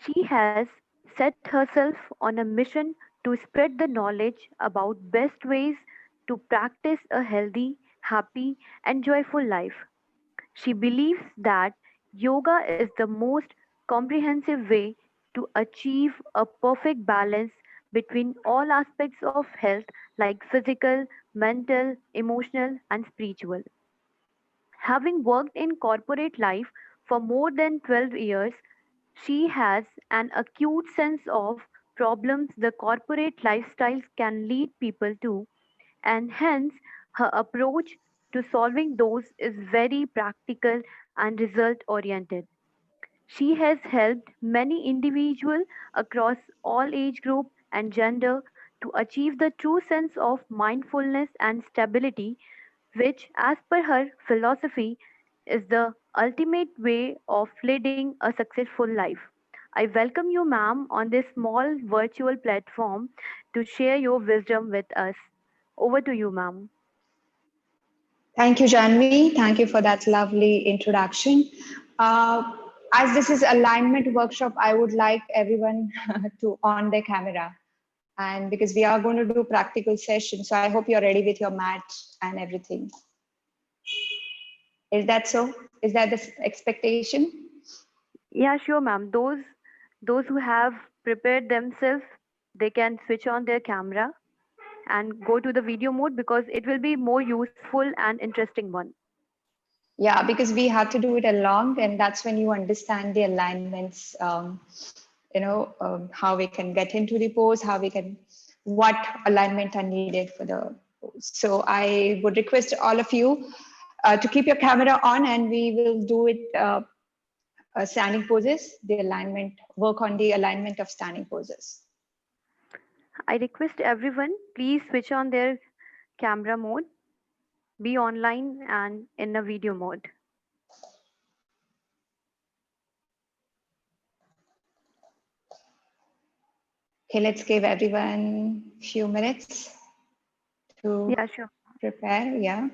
She has set herself on a mission to spread the knowledge about best ways to practice a healthy, happy, and joyful life. She believes that yoga is the most comprehensive way to achieve a perfect balance between all aspects of health like physical, mental, emotional, and spiritual. Having worked in corporate life for more than 12 years, she has an acute sense of problems the corporate lifestyles can lead people to, and hence her approach to solving those is very practical and result oriented. She has helped many individuals across all age group and gender to achieve the true sense of mindfulness and stability, which, as per her philosophy, is the ultimate way of leading a successful life. I welcome you, ma'am, on this small virtual platform to share your wisdom with us. Over to you, ma'am. Thank you, Janvi. Thank you for that lovely introduction. Uh, as this is alignment workshop, I would like everyone to on their camera. And because we are going to do practical sessions, so I hope you're ready with your mat and everything. Is that so? Is that the expectation? Yeah, sure, ma'am. Those who have prepared themselves, they can switch on their camera and go to the video mode because it will be more useful and interesting one. Yeah, because we have to do it along, and that's when you understand the alignments. How we can get into the pose, how we can, what alignment are needed for the pose. So I would request all of you to keep your camera on, and we will do it standing poses, the alignment, work on the alignment of standing poses. I request everyone, please switch on their camera mode, be online and in a video mode. Okay, let's give everyone a few minutes to Yeah, sure. prepare. Yeah.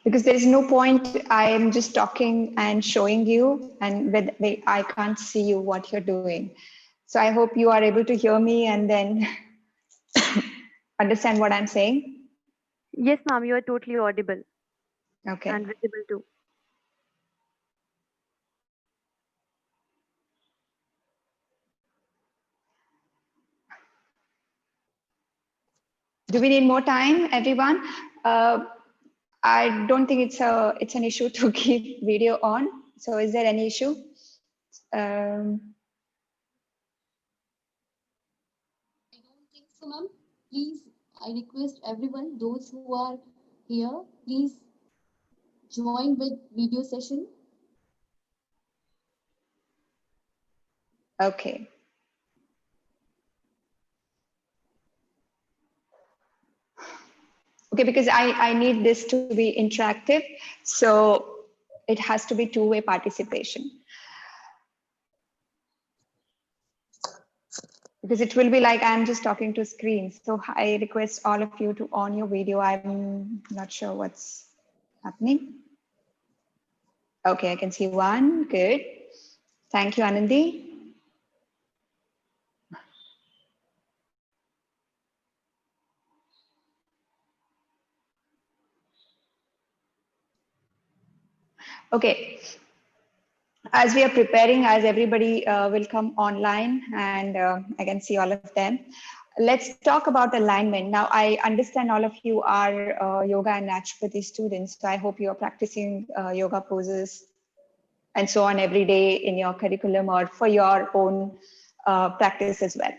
Because there is no point, I am just talking and showing you, and I can't see you what you're doing. So I hope you are able to hear me and then understand what I'm saying. Yes, ma'am, you are totally audible Okay. and visible too. Do we need more time, everyone? Uh, I don't think it's an issue to keep video on. So is there any issue? Um, I don't think so, ma'am. Please, I request everyone, those who are here, please join with video session. okay. Okay, because I need this to be interactive. So it has to be two-way participation. Because it will be like I'm just talking to screen. So I request all of you to on your video. I'm not sure what's happening. Okay, I can see one. Good. Thank you, Anandi. Okay, as we are preparing, as everybody will come online and I can see all of them. Let's talk about alignment. Now, I understand all of you are yoga and naturopathy students, so I hope you are practicing yoga poses and so on every day in your curriculum or for your own practice as well.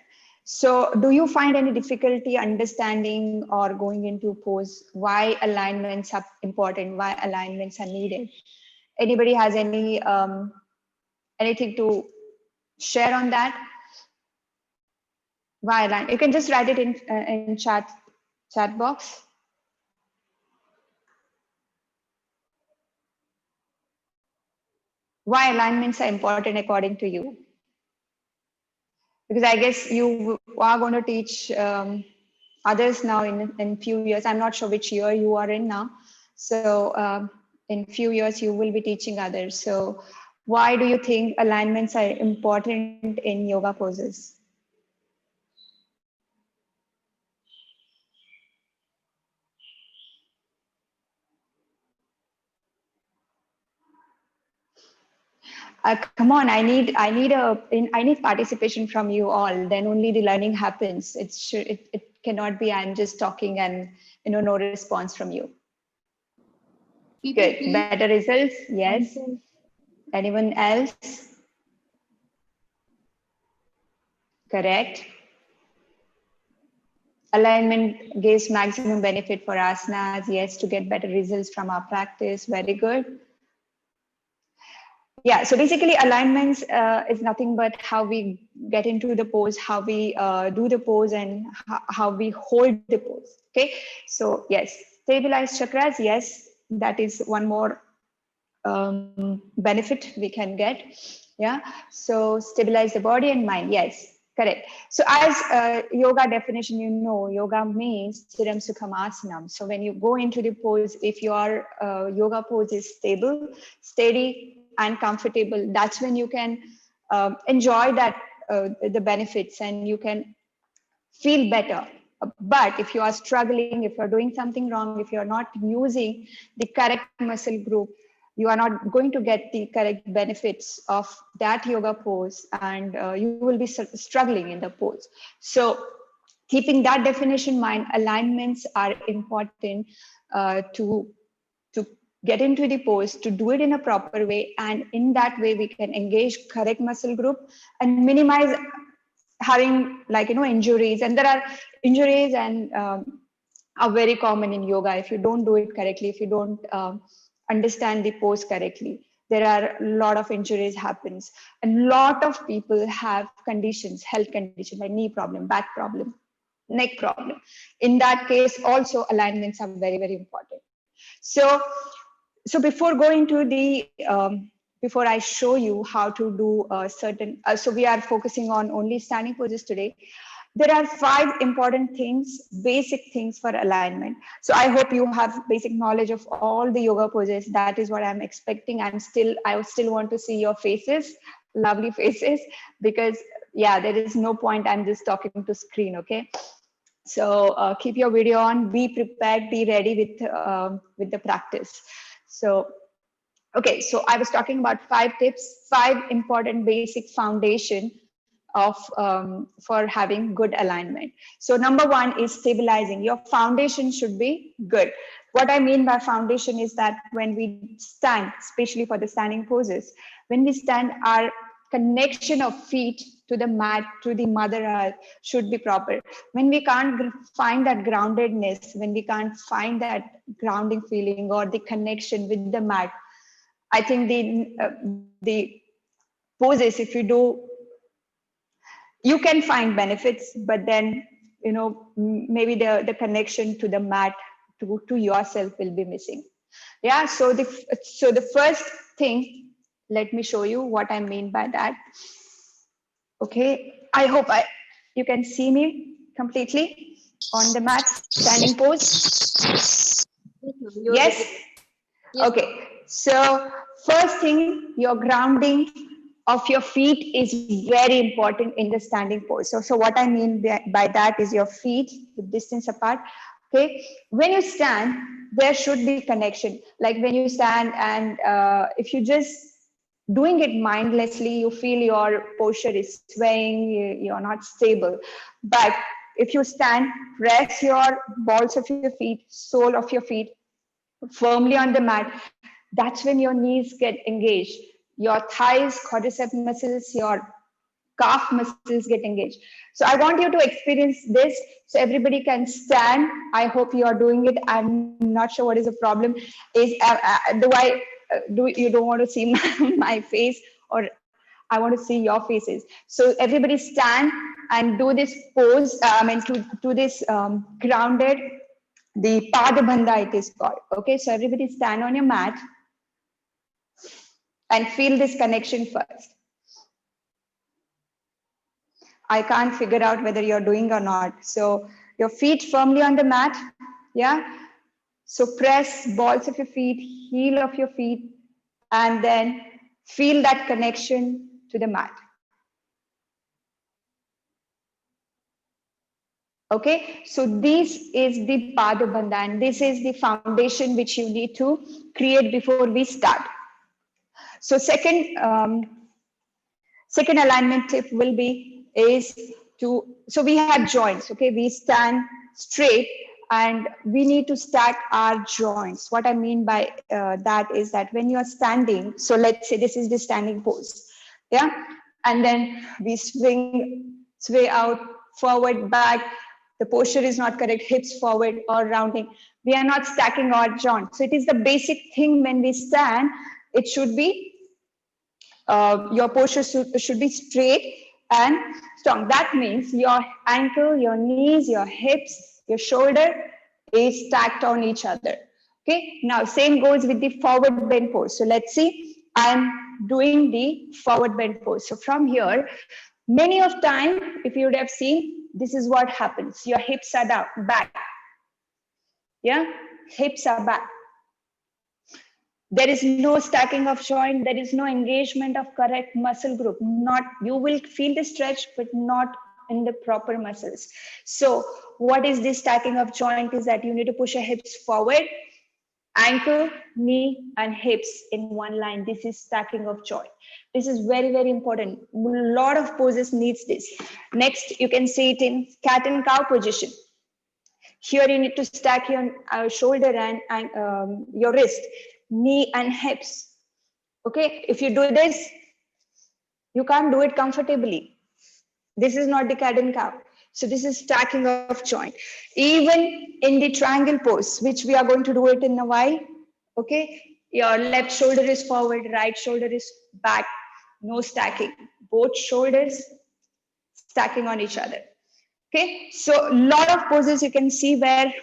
So do you find any difficulty understanding or going into pose why alignments are important, why alignments are needed? Anybody has anything to share on that? Why align? You can just write it in chat box. Why alignments are important according to you? Because I guess you are going to teach others now in few years. I'm not sure which year you are in now. So in few years, you will be teaching others. So why do you think alignments are important in yoga poses? Come on, I need participation from you all. Then only the learning happens. It cannot be I'm just talking and no response from you. People, Good. please Better results? Yes. answer. Anyone else? Correct. Alignment gives maximum benefit for asanas. Yes, to get better results from our practice. Very good. Yeah, so basically alignments is nothing but how we get into the pose, how we do the pose, and how we hold the pose. Okay, so yes, stabilize chakras. Yes, that is one more benefit we can get. Yeah, so stabilize the body and mind. Yes, correct. So as yoga definition, yoga means Siram Sukham Asanam. So when you go into the pose, if your yoga pose is stable, steady, and comfortable, that's when you can enjoy that the benefits, and you can feel better. But if you are struggling, if you're doing something wrong, if you're not using the correct muscle group, you are not going to get the correct benefits of that yoga pose, and you will be struggling in the pose. So keeping that definition in mind, alignments are important to get into the pose, to do it in a proper way, and in that way we can engage correct muscle group and minimize having injuries. And there are injuries and are very common in yoga if you don't do it correctly, if you don't understand the pose correctly. There are a lot of injuries happens. A lot of people have conditions, health conditions like knee problem, back problem, neck problem. In that case also alignments are very, very important. So before going to the before I show you how to do certain so we are focusing on only standing poses today. There are 5 important things, basic things for alignment. So I hope you have basic knowledge of all the yoga poses. That is what I'm expecting. I still want to see your faces, lovely faces, because yeah, there is no point I'm just talking to screen. Okay, so keep your video on, be prepared, be ready with the practice. So okay, so I was talking about 5 tips, 5 important basic foundation of for having good alignment. So number 1 is stabilizing. Your foundation should be good. What I mean by foundation is that when we stand, especially for the standing poses, when we stand, our connection of feet to the mat, to the mother earth should be proper. When we can't find that groundedness, when we can't find that grounding feeling or the connection with the mat, I think the poses, if you do, you can find benefits, but then maybe the connection to the mat, to yourself will be missing. Yeah. So the first thing, let me show you what I mean by that. Okay. I hope you can see me completely on the mat, standing pose. Yes, ma'am. You're Yes. visible. Yes, ma'am. Okay, so first thing, your grounding of your feet is very important in the standing pose. So what I mean by that is your feet, the distance apart. Okay, when you stand, there should be connection. Like when you stand, and if you just doing it mindlessly, you feel your posture is swaying, you're not stable. But if you stand, press your balls of your feet, sole of your feet firmly on the mat, that's when your knees get engaged. Your thighs, quadricep muscles, your calf muscles get engaged. So I want you to experience this so everybody can stand. I hope you are doing it. I'm not sure what is the problem. Is do you don't want to see my face, or I want to see your faces? So everybody stand and do this pose. To this grounded, the Padabandha it is called. Okay, so everybody stand on your mat. and feel this connection first. I can't figure out whether you're doing or not. So your feet firmly on the mat. Yeah. So press balls of your feet, heel of your feet, and then feel that connection to the mat. Okay, so this is the Padabandha, and this is the foundation which you need to create before we start. So second alignment tip will be is to, so we have joints, okay, we stand straight and we need to stack our joints. What I mean by that is that when you're standing, so let's say this is the standing pose, yeah, and then we sway out, forward, back, the posture is not correct, hips forward or rounding, we are not stacking our joints. So it is the basic thing when we stand, it should be your posture should be straight and strong. That means your ankle, your knees, your hips, your shoulder is stacked on each other. Okay, now same goes with the forward bend pose. So let's see, I'm doing the forward bend pose. So from here, many of time, if you would have seen, this is what happens. Your hips are down, back. Yeah, hips are back. There is no stacking of joint, there is no engagement of correct muscle group. Not, you will feel the stretch, but not in the proper muscles. So what is this stacking of joint is that you need to push your hips forward, ankle, knee, and hips in one line. This is stacking of joint. This is very, very important. A lot of poses needs this. Next, you can see it in cat and cow position. Here you need to stack your shoulder and your wrist, knee and hips. Okay, if you do this, you can't do it comfortably. This is not the cat and cow. So this is stacking of joint. Even in the triangle pose, which we are going to do it in a while. Okay, your left shoulder is forward, right shoulder is back, no stacking. Both shoulders stacking on each other. Okay, so a lot of poses you can see where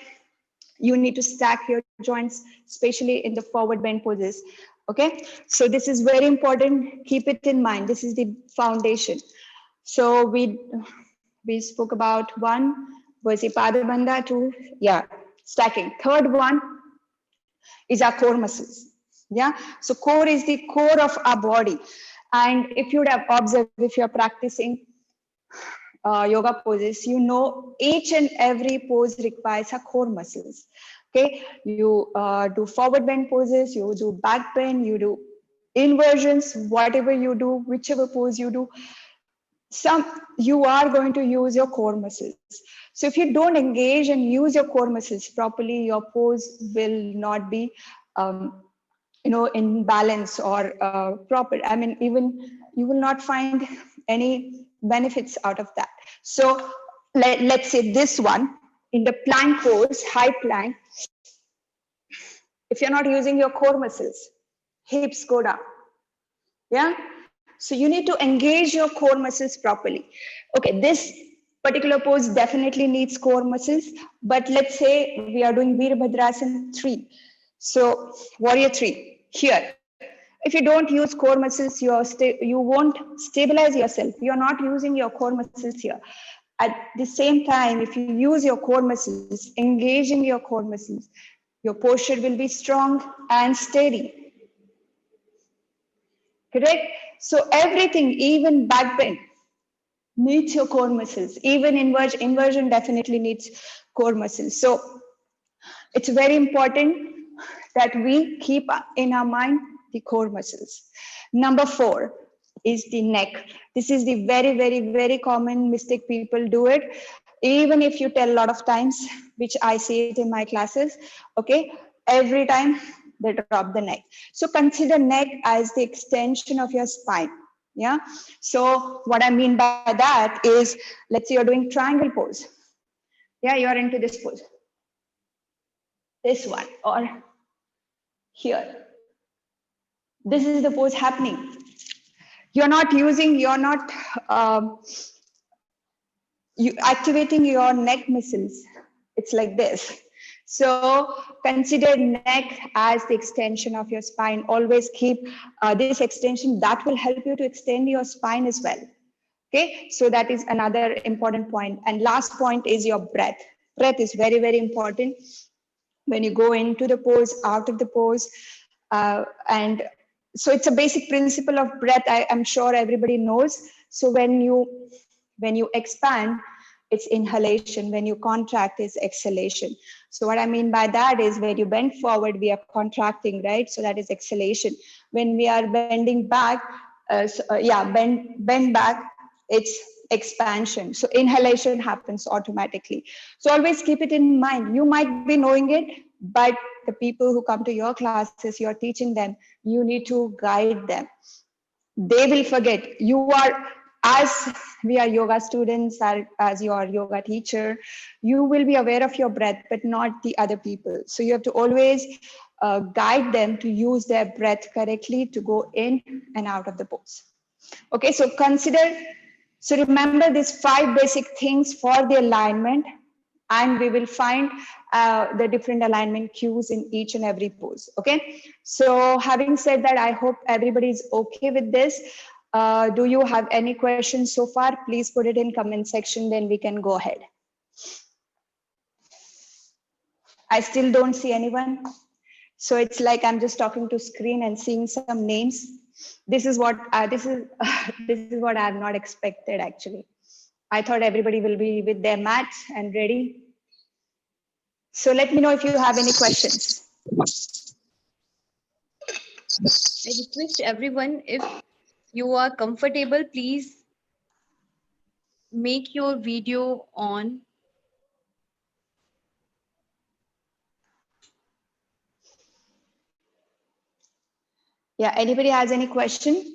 you need to stack your joints, especially in the forward bend poses. Okay, so this is very important. Keep it in mind. This is the foundation. So we spoke about one was the Padabandha, two, yeah, stacking. Third one is our core muscles. Yeah, so core is the core of our body. And if you would have observed, if you're practicing yoga poses, you know each and every pose requires a core muscles. Okay, you do forward bend poses, you do back bend, you do inversions, whatever you do, whichever pose you do, you are going to use your core muscles. So if you don't engage and use your core muscles properly, your pose will not be in balance or proper. I mean, even you will not find any benefits out of that. So let's say this one in the plank pose, high plank, if you're not using your core muscles, hips go down. Yeah, so you need to engage your core muscles properly. Okay, this particular pose definitely needs core muscles, but let's say we are doing Veerbhadrasana 3. So warrior 3 here. If you don't use core muscles, you won't stabilize yourself. You're not using your core muscles here. At the same time, if you use your core muscles, engaging your core muscles, your posture will be strong and steady. Correct? So everything, even back bend, needs your core muscles. Even inversion definitely needs core muscles. So it's very important that we keep in our mind the core muscles. Number 4 is the neck. This is the very, very, very common mistake people do it. Even if you tell a lot of times, which I see it in my classes, okay, every time they drop the neck. So consider neck as the extension of your spine. Yeah. So what I mean by that is, let's say you're doing triangle pose. Yeah, you're into this pose. This one or here. This is the pose happening. You're not you activating your neck muscles. It's like this. So consider neck as the extension of your spine. Always keep this extension. That will help you to extend your spine as well. Okay, so that is another important point. And last point is your breath. Breath is very, very important when you go into the pose, out of the pose. And so it's a basic principle of breath. I'm sure everybody knows. So when you expand, it's inhalation. When you contract, it's exhalation. So what I mean by that is when you bend forward, we are contracting, right? So that is exhalation. When we are bending back, bend back, it's expansion. So inhalation happens automatically. So always keep it in mind. You might be knowing it, but the people who come to your classes, you're teaching them, you need to guide them. They will forget. You are, as we are yoga students, as your yoga teacher, you will be aware of your breath, but not the other people. So you have to always guide them to use their breath correctly to go in and out of the pose. Okay, so remember these 5 basic things for the alignment, and we will find the different alignment cues in each and every pose. Okay, so having said that, I hope everybody is okay with this. Do you have any questions so far? Please put it in comment section, then we can go ahead. I still don't see anyone. So it's like I'm just talking to screen and seeing some names. This is what this is what I have not expected actually. I thought everybody will be with their mats and ready. So let me know if you have any questions. I request everyone, if you are comfortable, please make your video on. Yeah, anybody has any question?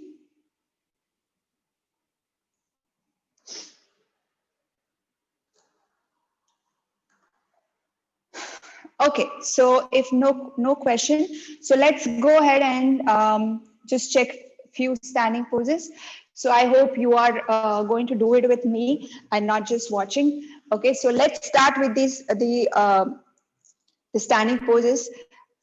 Okay, so if no question, so let's go ahead and just check few standing poses. So I hope you are going to do it with me and not just watching. Okay, so let's start with the standing poses.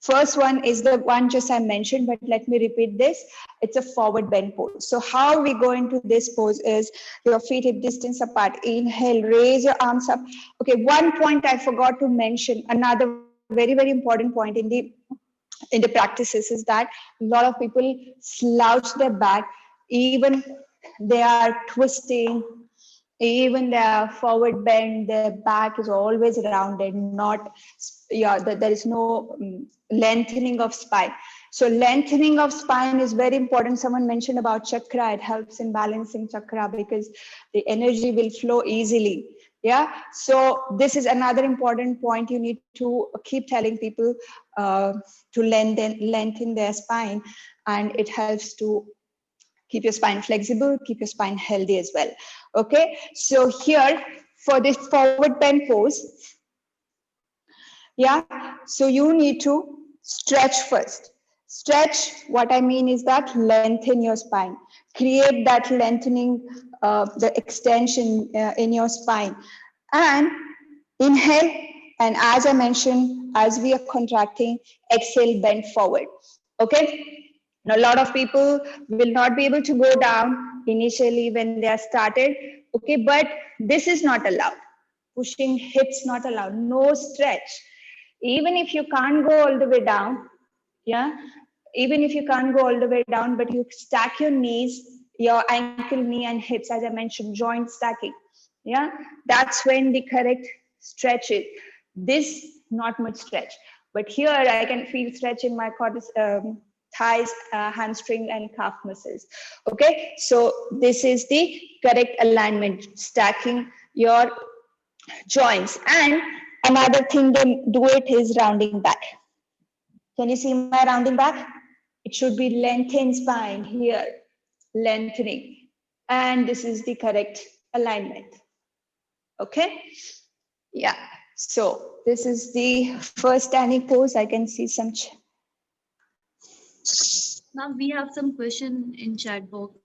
First one is the one just I mentioned, but let me repeat this. It's a forward bend pose. So how we go into this pose is your feet hip distance apart. Inhale, raise your arms up. Okay, one point I forgot to mention, another very, very important point in the practices is that a lot of people slouch their back, even they are twisting, even their forward bend, their back is always rounded, not, there is no lengthening of spine. So lengthening of spine is very important. Someone mentioned about chakra. It helps in balancing chakra because the energy will flow easily. Yeah. So this is another important point. You need to keep telling people to lengthen their spine, and it helps to keep your spine flexible, keep your spine healthy as well. Okay, so here for this forward bend pose, yeah, so you need to stretch first. Stretch, what I mean is that lengthen your spine, create that lengthening, the extension in your spine, and inhale. And as I mentioned, as we are contracting, exhale, bend forward. Okay. Now, a lot of people will not be able to go down initially when they are started. Okay, but this is not allowed. Pushing hips not allowed. No stretch. Even if you can't go all the way down, yeah, even if you can't go all the way down, but you stack your knees, your ankle, knee, and hips, as I mentioned, joint stacking. Yeah, that's when the correct stretch is. This, not much stretch, but here I can feel stretch in my thighs, hamstring, and calf muscles. Okay, so this is the correct alignment, stacking your joints. And another thing to do it is rounding back. Can you see my rounding back? It should be lengthened spine here, lengthening. And this is the correct alignment. Okay? Yeah. So this is the first standing pose. I can see some. Now we have some question in chat box.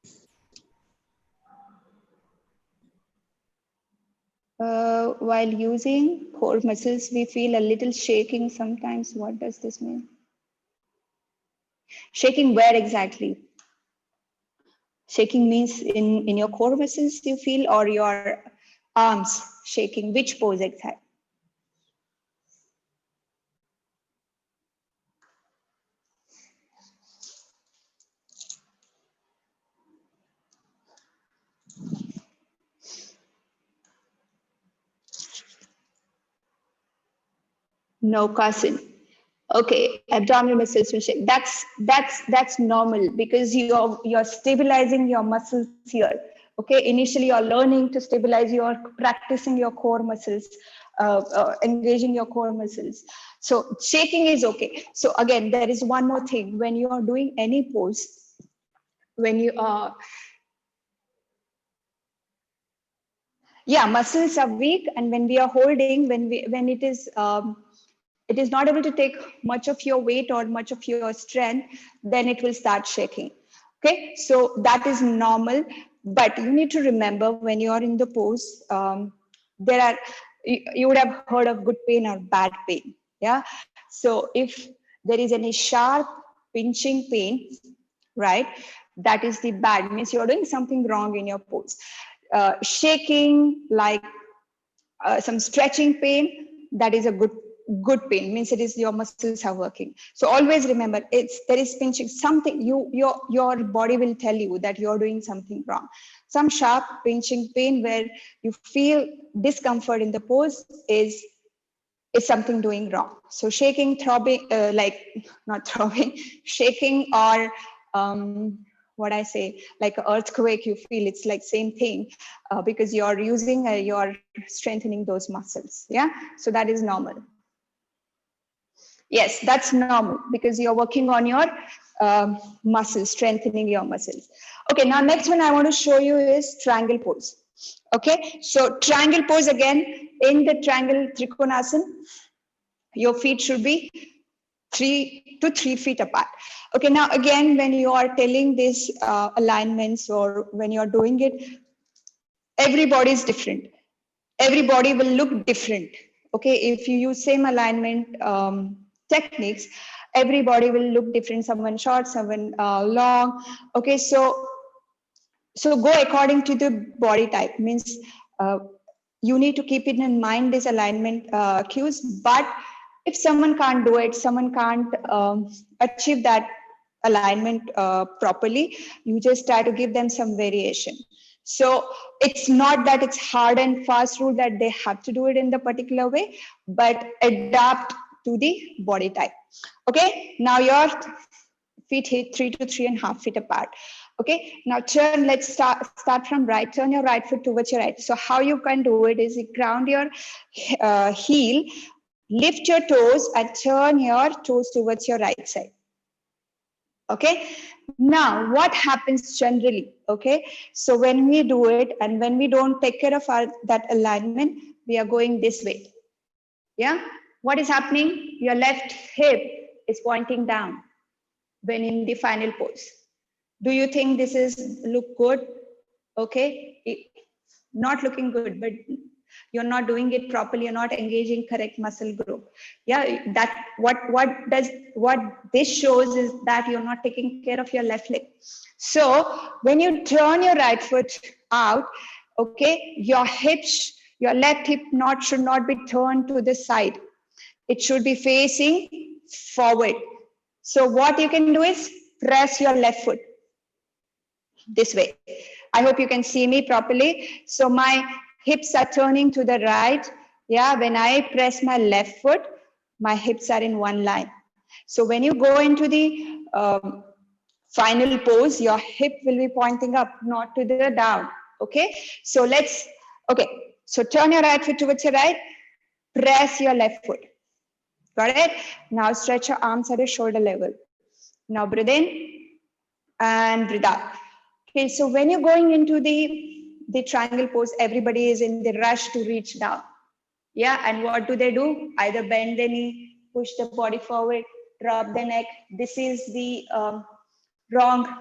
While using core muscles, we feel a little shaking sometimes. What does this mean? Shaking where exactly? Shaking means in your core muscles you feel, or your arms shaking? Which pose exactly? No, cousin. Okay, abdominal muscles will shake. That's normal because you're stabilizing your muscles here. Okay, initially you're learning to stabilize. You're practicing your core muscles, engaging your core muscles. So shaking is okay. So again, there is one more thing. When you are doing any pose, when you are, yeah, muscles are weak, and when we are holding, when it is not able to take much of your weight or much of your strength, then it will start shaking. Okay, so that is normal, but you need to remember when you are in the pose, there are, you would have heard of good pain or bad pain. Yeah, so if there is any sharp pinching pain, right, that is the bad, means you're doing something wrong in your pose. Shaking, like some stretching pain, that is a good pain, means it is your muscles are working. So always remember, it's there is pinching something, your body will tell you that you're doing something wrong. Some sharp pinching pain where you feel discomfort in the pose is something doing wrong. So shaking, throbbing, like not throbbing, shaking, or what I say, like an earthquake, you feel it's like same thing, because you're using, you're strengthening those muscles. Yeah, so that is normal. Yes, that's normal because you're working on your muscles, strengthening your muscles. Okay, now next one I want to show you is triangle pose. Okay, so triangle pose again, in the triangle Trikonasana, your feet should be 3 to 3 feet apart. Okay, now again, when you are telling these alignments, or when you're doing it, everybody is different. Everybody will look different. Okay, if you use same alignment techniques, everybody will look different. Someone short, someone long. Okay, so go according to the body type, means uh, you need to keep it in mind, this alignment cues. But if someone can't do it, someone can't achieve that alignment properly, you just try to give them some variation. So it's not that it's hard and fast rule that they have to do it in the particular way, but adapt to the body type. Okay, now your feet hit 3 to 3.5 feet apart. Okay, now turn, let's start from right. Turn your right foot towards your right. So how you can do it is you ground your heel, lift your toes, and turn your toes towards your right side. Okay, now what happens generally? Okay, so when we do it and when we don't take care of that alignment, we are going this way. Yeah, what is happening? Your left hip is pointing down when in the final pose. Do you think this is look good? Okay, not looking good, but you're not doing it properly. You're not engaging correct muscle group. Yeah, that what this shows is that you're not taking care of your left leg. So when you turn your right foot out, okay, your hips, your left hip should not be turned to the side. It should be facing forward. So what you can do is press your left foot this way. I hope you can see me properly. So my hips are turning to the right. Yeah, when I press my left foot, my hips are in one line. So when you go into the final pose, your hip will be pointing up, not to the down. Okay, so okay, so turn your right foot towards your right, press your left foot. Got it? Now stretch your arms at your shoulder level. Now breathe in and breathe out. Okay, so when you're going into the triangle pose, everybody is in the rush to reach down. Yeah, and what do they do? Either bend the knee, push the body forward, drop the neck. This is the wrong,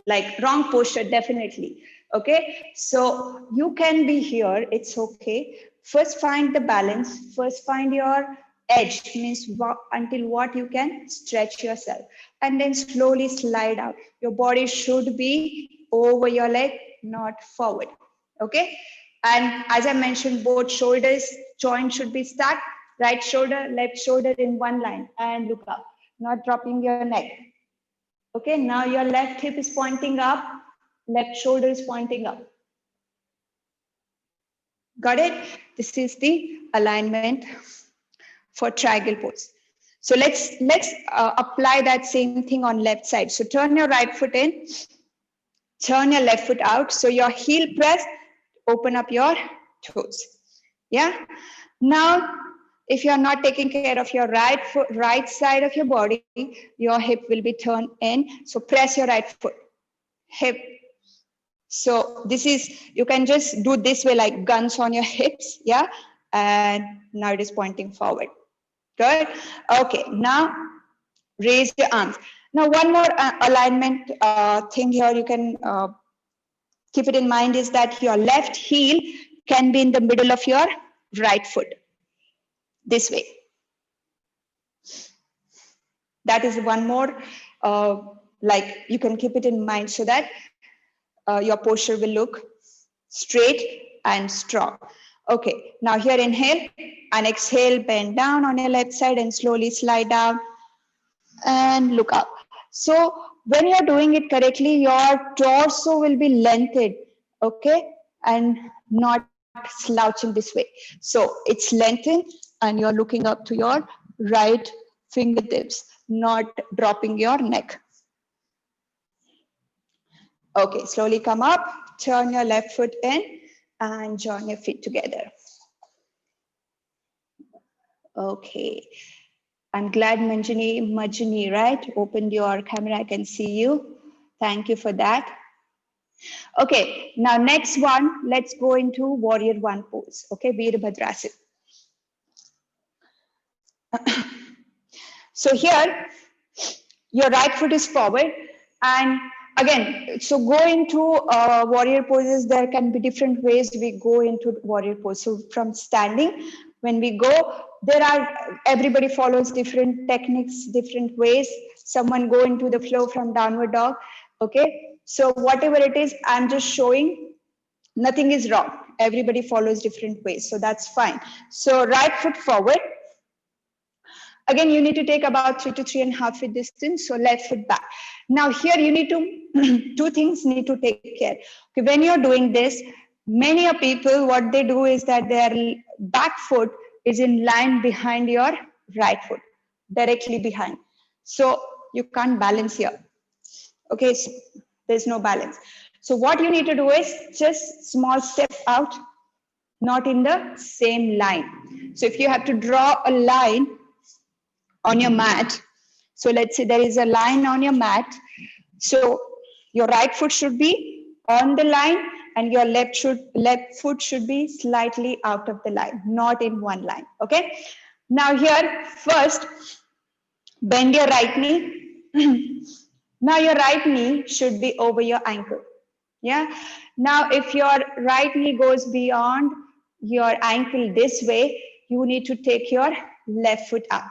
like wrong posture, definitely. Okay, so you can be here, it's okay. First find the balance, first find your edge, means until what you can stretch yourself, and then slowly slide out. Your body should be over your leg, not forward. Okay, and as I mentioned, both shoulders joint should be stacked, right shoulder, left shoulder in one line, and look up, not dropping your neck. Okay, now your left hip is pointing up, left shoulder is pointing up. Got it? This is the alignment for triangle pose. So let's apply that same thing on left side. So turn your right foot in, turn your left foot out. So your heel press, open up your toes. Yeah. Now, if you are not taking care of your right foot, right side of your body, your hip will be turned in. So press your right foot, hip. So this is, you can just do this way, like guns on your hips. Yeah. And now it is pointing forward. Good. Okay. Now raise your arms. Now one more alignment thing here you can keep it in mind is that your left heel can be in the middle of your right foot. This way. That is one more, like you can keep it in mind so that your posture will look straight and strong. Okay, now here inhale and exhale, bend down on your left side and slowly slide down and look up. So when you're doing it correctly, your torso will be lengthened, okay, and not slouching this way. So it's lengthened and you're looking up to your right fingertips, not dropping your neck. Okay, slowly come up, turn your left foot in and join your feet together. Okay, I'm glad Majini, right? Opened your camera, I can see you. Thank you for that. Okay, now next one, let's go into warrior one pose. Okay, Veerbhadrasana. So here, your right foot is forward, and again, so go into warrior poses. There can be different ways we go into warrior pose. So from standing, when we go, there are, everybody follows different techniques, different ways. Someone go into the flow from downward dog. Okay, so whatever it is, I'm just showing. Nothing is wrong. Everybody follows different ways, so that's fine. So right foot forward. Again, you need to take about 3 to 3.5 feet distance. So left foot back. Now here you need to, two things need to take care. Okay, when you're doing this, many people, what they do is that their back foot is in line behind your right foot, directly behind. So you can't balance here. Okay, so there's no balance. So what you need to do is just small step out, not in the same line. So if you have to draw a line on your mat, so let's say there is a line on your mat, so your right foot should be on the line and your left foot should be slightly out of the line, not in one line. Okay, now here first bend your right knee. Now your right knee should be over your ankle. Yeah, now if your right knee goes beyond your ankle this way, you need to take your left foot out.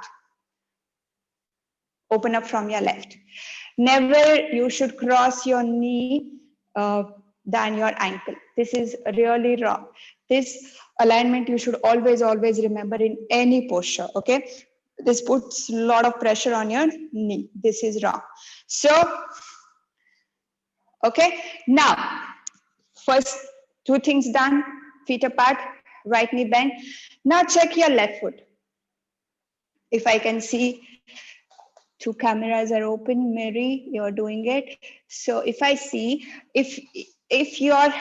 Open up from your left. Never you should cross your knee than your ankle. This is really wrong. This alignment you should always remember in any posture. Okay, this puts a lot of pressure on your knee. This is wrong. So okay, now first two things done, feet apart, right knee bent. Now check your left foot. If I can see, two cameras are open, Mary, you're doing it. So if I see, if you're,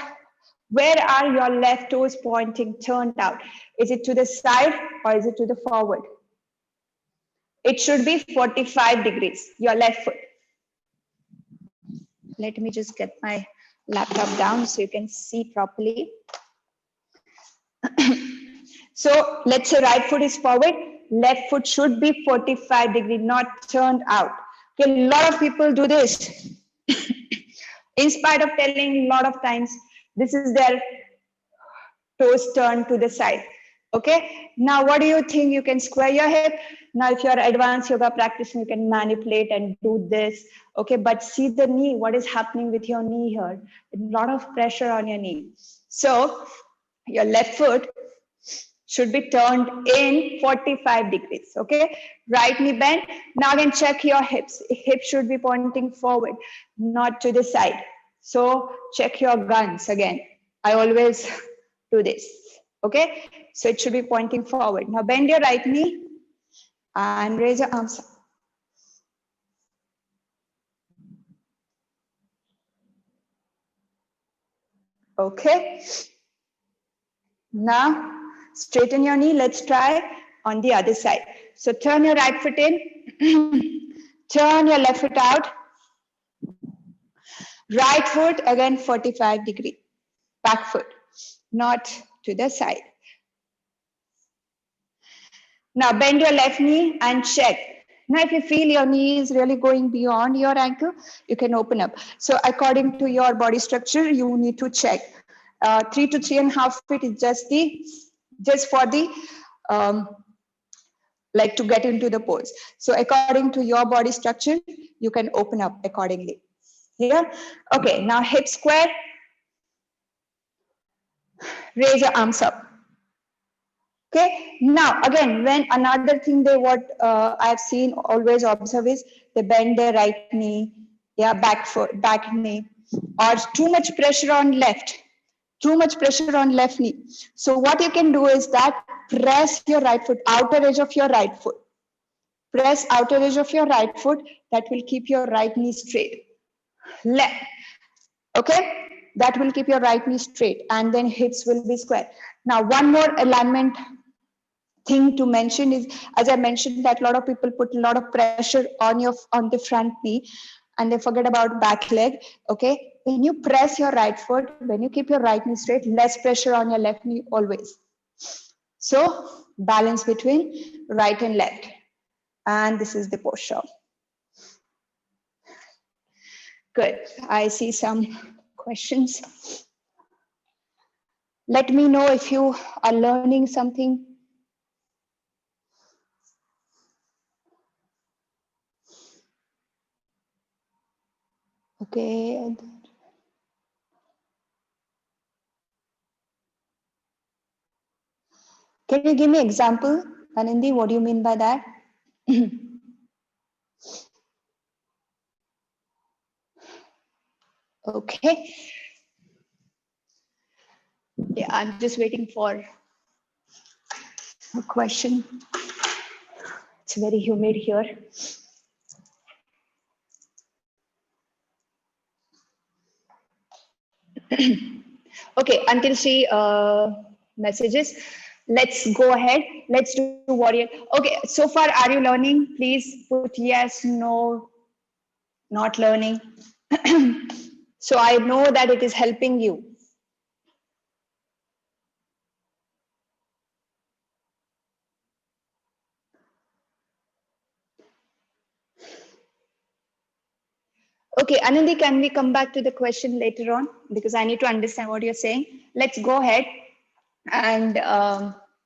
where are your left toes pointing, turned out? Is it to the side or is it to the forward? It should be 45 degrees, your left foot. Let me just get my laptop down so you can see properly. So let's say right foot is forward, left foot should be 45 degree, not turned out. Okay, a lot of people do this. In spite of telling a lot of times, this is their toes turned to the side. Okay, now what do you think? You can square your hip. Now, if you're advanced yoga practicing, you can manipulate and do this. Okay, but see the knee, what is happening with your knee here? A lot of pressure on your knee. So, your left foot should be turned in 45 degrees. Okay, right knee bend. Now, again, check your hips. Hips should be pointing forward, not to the side. So, check your guns again. I always do this. Okay, so it should be pointing forward. Now bend your right knee and raise your arms up. Okay, now straighten your knee. Let's try on the other side. So turn your right foot in, turn your left foot out. Right foot again 45 degree, back foot, not to the side. Now bend your left knee and check. Now if you feel your knee is really going beyond your ankle, you can open up. So according to your body structure, you need to check. 3 to 3.5 feet is just for the um, like to get into the pose. So according to your body structure, you can open up accordingly. Here, okay. Now hip square. Raise your arms up. Okay, now again, when another thing they what I've seen always observe is they bend their right knee, yeah, back foot, back knee, or too much pressure on left, too much pressure on left knee. So what you can do is that press your right foot, outer edge of your right foot, press outer edge of your right foot. That will keep your right knee straight. Left, okay, that will keep your right knee straight, and then hips will be square. Now one more alignment thing to mention is, as I mentioned, that a lot of people put a lot of pressure on the front knee and they forget about back leg. Okay, when you press your right foot, when you keep your right knee straight, less pressure on your left knee always. So balance between right and left, and this is the posture. Good. I see some questions. Let me know if you are learning something. Okay. Can you give me example, Anandi? What do you mean by that? Okay. Yeah, I'm just waiting for a question. It's very humid here. Okay, until she messages, let's go ahead. Let's do warrior. Okay, so far, are you learning? Please put yes, no, not learning. So I know that it is helping you. Okay, Anandi, can we come back to the question later on? Because I need to understand what you're saying. Let's go ahead. And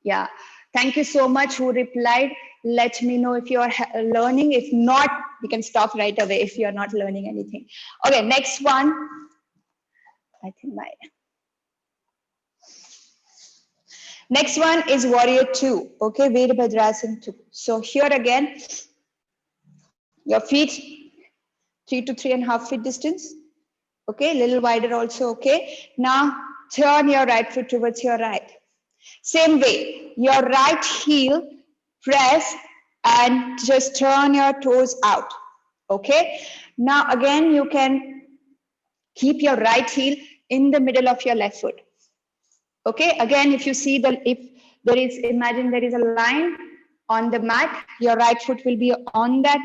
yeah, thank you so much who replied. Let me know if you are learning. If not, we can stop right away if you're not learning anything. Okay, next one. I think my next one is warrior 2. Okay, Veerbhadrasana 2. So here again, your feet 3 to 3.5 feet distance. Okay, little wider also. Okay, now turn your right foot towards your right. Same way, your right heel, press and just turn your toes out. Okay, now again, you can keep your right heel in the middle of your left foot. Okay, again, if you see if there is, imagine there is a line on the mat, your right foot will be on that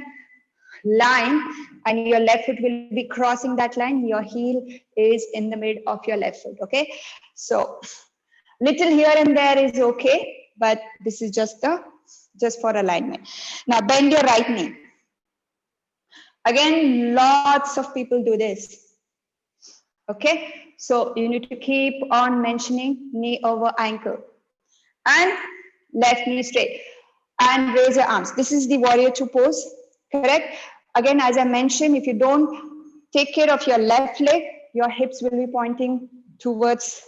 line and your left foot will be crossing that line. Your heel is in the mid of your left foot. Okay, so little here and there is okay, but this is just for alignment. Now bend your right knee. Again, lots of people do this. Okay, so you need to keep on mentioning knee over ankle. And left knee straight, and raise your arms. This is the warrior two pose, correct? Again, as I mentioned, if you don't take care of your left leg, your hips will be pointing towards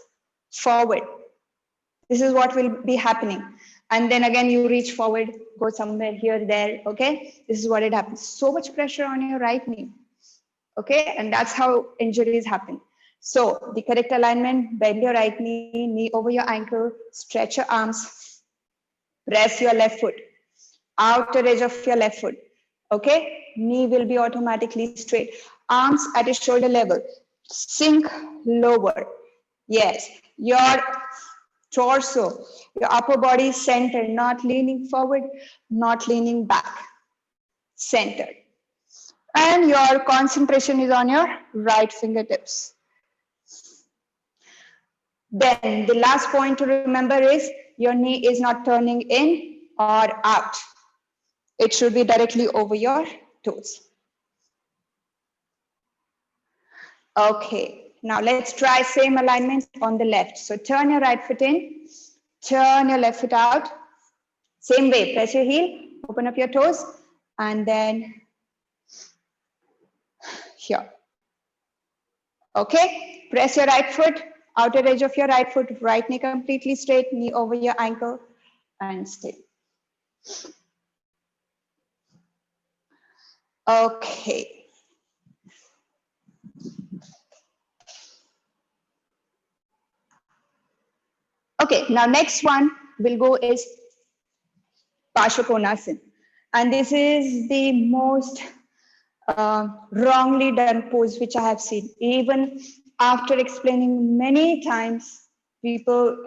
forward. This is what will be happening. And then again, you reach forward, go somewhere here, there, okay? This is what it happens. So much pressure on your right knee, okay? And that's how injuries happen. So the correct alignment, bend your right knee over your ankle, stretch your arms, press your left foot, outer edge of your left foot, okay? Knee will be automatically straight. Arms at your shoulder level, sink lower. Yes, your torso, your upper body is centered, not leaning forward, not leaning back, centered. And your concentration is on your right fingertips. Then the last point to remember is your knee is not turning in or out. It should be directly over your toes. Okay, now let's try same alignment on the left. So turn your right foot in, turn your left foot out. Same way, press your heel, open up your toes, and then here. Okay, press your right foot, outer edge of your right foot, right knee completely straight, knee over your ankle, and stay. Okay. Okay, now next one we'll go is Parsvakonasana. And this is the most wrongly done pose which I have seen. Even after explaining many times, people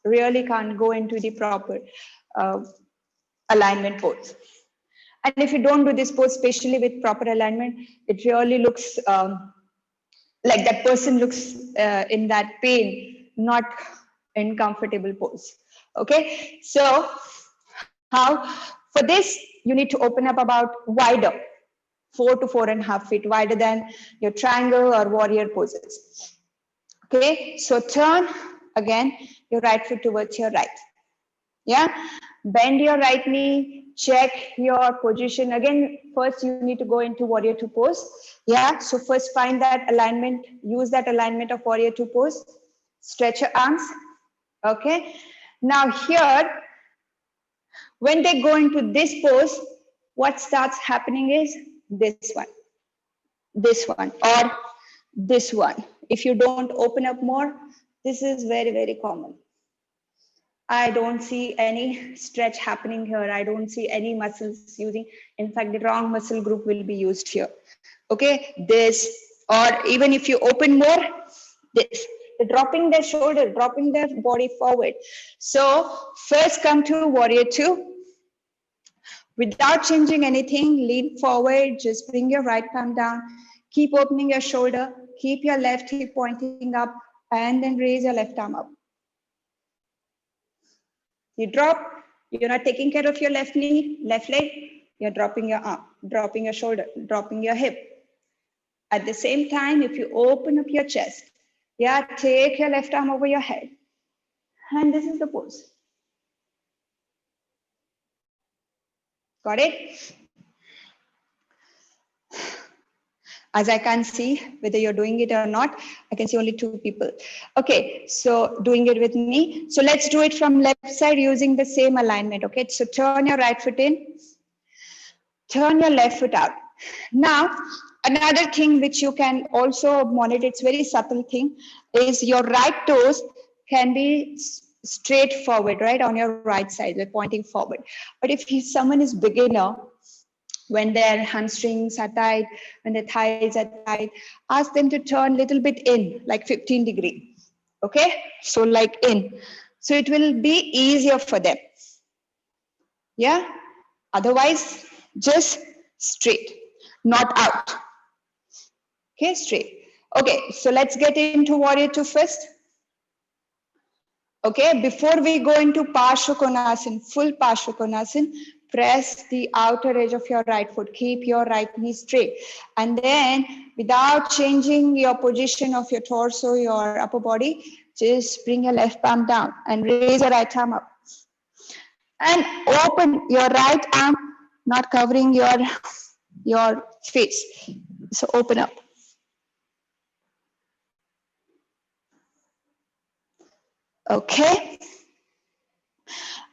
really can't go into the proper uh, alignment pose. And if you don't do this pose, especially with proper alignment, it really looks like that person looks in that pain, not in comfortable pose. Okay, so how for this you need to open up about wider, 4 to 4.5 feet wider than your triangle or warrior poses. Okay, so turn again your right foot towards your right. Yeah, bend your right knee, check your position. Again, first you need to go into warrior two pose. Yeah, so first find that alignment, use that alignment of warrior two pose, stretch your arms. Okay, now here, when they go into this pose, what starts happening is this one, or this one. If you don't open up more, this is very, very common. I don't see any stretch happening here. I don't see any muscles using. In fact, the wrong muscle group will be used here. Okay, this, or even if you open more, this. They're dropping their shoulder, dropping their body forward. So first come to warrior two. Without changing anything, lean forward, just bring your right palm down, keep opening your shoulder, keep your left hip pointing up, and then raise your left arm up. You drop, you're not taking care of your left knee, left leg, you're dropping your arm, dropping your shoulder, dropping your hip. At the same time, if you open up your chest, yeah, take your left arm over your head. And this is the pose. Got it? As I can see, whether you're doing it or not, I can see only 2 people. Okay, so doing it with me. So let's do it from left side using the same alignment. Okay, so turn your right foot in, turn your left foot out. Now, another thing which you can also monitor, it's very subtle thing, is your right toes can be straight forward, right, on your right side, they're pointing forward. But if someone is beginner, when their hamstrings are tight, when their thighs are tight, ask them to turn a little bit in, like 15 degree. Okay, so like in. So it will be easier for them. Yeah, otherwise just straight, not out. Okay, straight. Okay, so let's get into warrior two first. Okay, before we go into Parsvakonasana, full Parsvakonasana, press the outer edge of your right foot. Keep your right knee straight. And then, without changing your position of your torso, your upper body, just bring your left palm down and raise your right arm up. And open your right arm, not covering your face. So open up. Okay.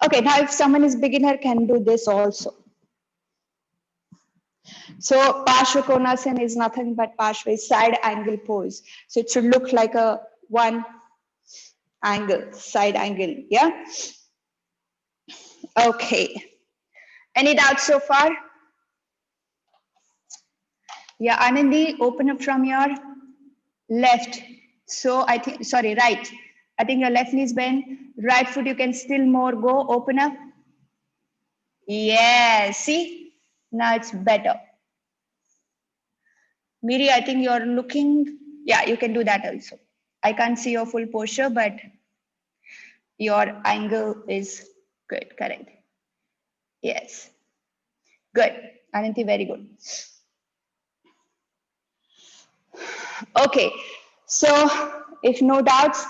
Okay, now if someone is beginner can do this also. So Parshva Konasana is nothing but Parshva is side angle pose. So it should look like a one angle, side angle. Yeah. Okay. Any doubts so far? Yeah, Anandi, open up from your left. So I think, sorry, right. I think your left knee is bent. Right foot, you can still more go. Open up. Yeah, see? Now it's better. Miri, I think you're looking. Yeah, you can do that also. I can't see your full posture, but your angle is good. Correct. Yes. Good. Ananti, very good. Okay. So, if no doubts,